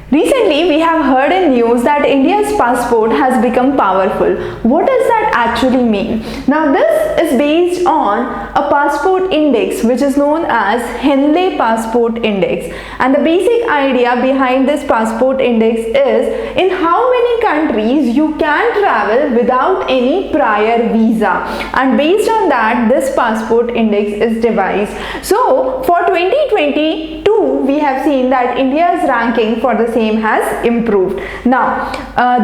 Recently, we have heard in news that India's passport has become powerful. What does that actually mean? Now, this is based on a passport index which is known as Henley passport index. And the basic idea behind this passport index is in how many countries you can travel without any prior visa. And based on that, this passport index is devised. So, for 2022, we have seen that India's ranking for the same has improved. Now,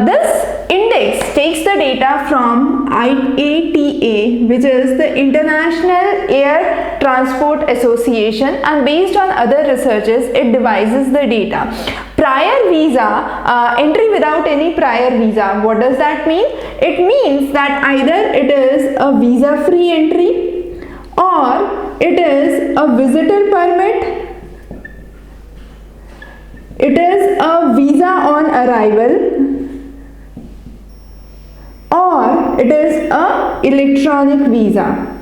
this index takes the data from IATA, which is the International Air Transport Association, and based on other researches, it devises the data. Prior visa, entry without any prior visa, what does that mean? It means that either it is a visa-free entry or it is a visitor permit, it is a visa on arrival, or it is a electronic visa.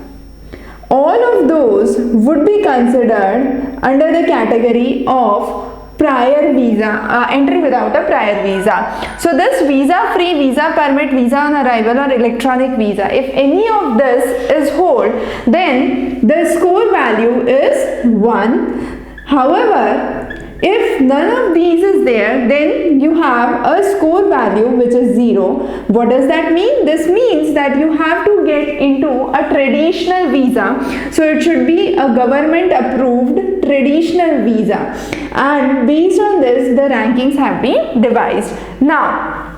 All of those would be considered under the category of prior visa, entry without a prior visa. So this visa free, visa permit, visa on arrival or electronic visa, if any of this is hold, then the score value is 1. However, if none of these is there, then you have a score value which is 0. What does that mean? This means that you have to get into a traditional visa. So it should be a government approved traditional visa. And based on this, the rankings have been devised. Now,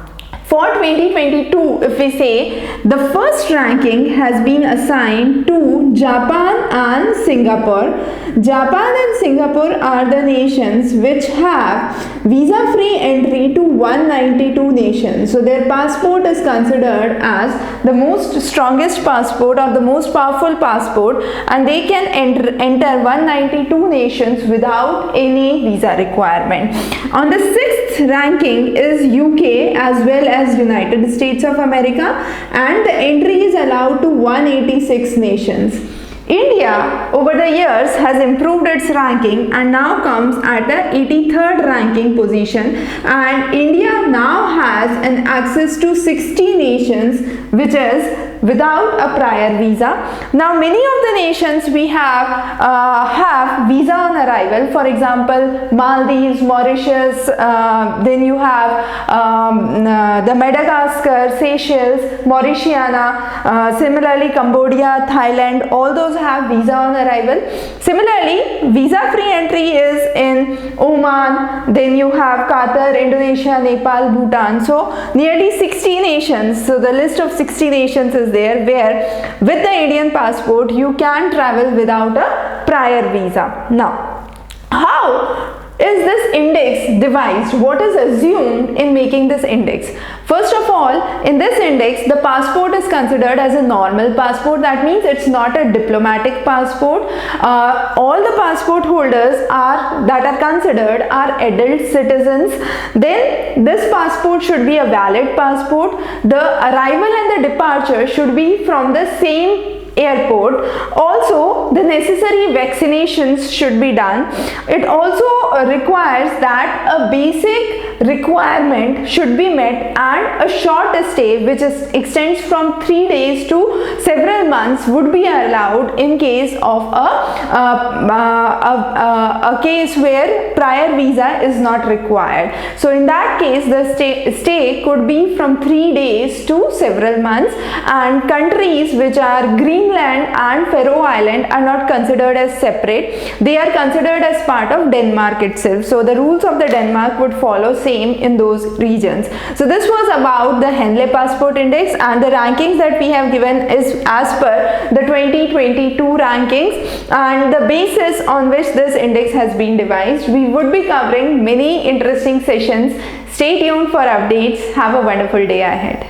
for 2022, if we say, the first ranking has been assigned to Japan and Singapore. Japan and Singapore are the nations which have visa-free entry to 192 nations. So their passport is considered as the most strongest passport or the most powerful passport, and they can enter 192 nations without any visa requirement. On the 6th ranking is UK as well as United States of America, and the entry is allowed to 186 nations. India over the years has improved its ranking and now comes at the 83rd ranking position, and India now has an access to 60 nations which is without a prior visa. Now many of the nations we have visa on arrival, for example Maldives, Mauritius, then you have the Madagascar, Seychelles, Mauritiana, similarly Cambodia, Thailand, all those have visa on arrival. Similarly, visa free entry is in Oman, then you have Qatar, Indonesia, Nepal, Bhutan. So nearly 60 nations. So the list of 60 nations is there where with the Indian passport you can travel without a prior visa. Now, how is this index devised? What is assumed in making this index? First of all, in this index, the passport is considered as a normal passport. That means it's not a diplomatic passport. All the passport holders that are considered are adult citizens. Then this passport should be a valid passport. The arrival and the departure should be from the same airport. Also, the necessary vaccinations should be done. It also requires that a basic requirement should be met, and a short stay which extends from 3 days to several months would be allowed in case of a case where prior visa is not required. So in that case, the stay could be from 3 days to several months, and countries which are Greenland and Faroe Island are not considered as separate. They are considered as part of Denmark itself. So the rules of the Denmark would follow same in those regions. So this was about the Henley Passport Index, and the rankings that we have given is as per the 2022 rankings and the basis on which this index has been devised. We would be covering many interesting sessions. Stay tuned for updates. Have a wonderful day ahead.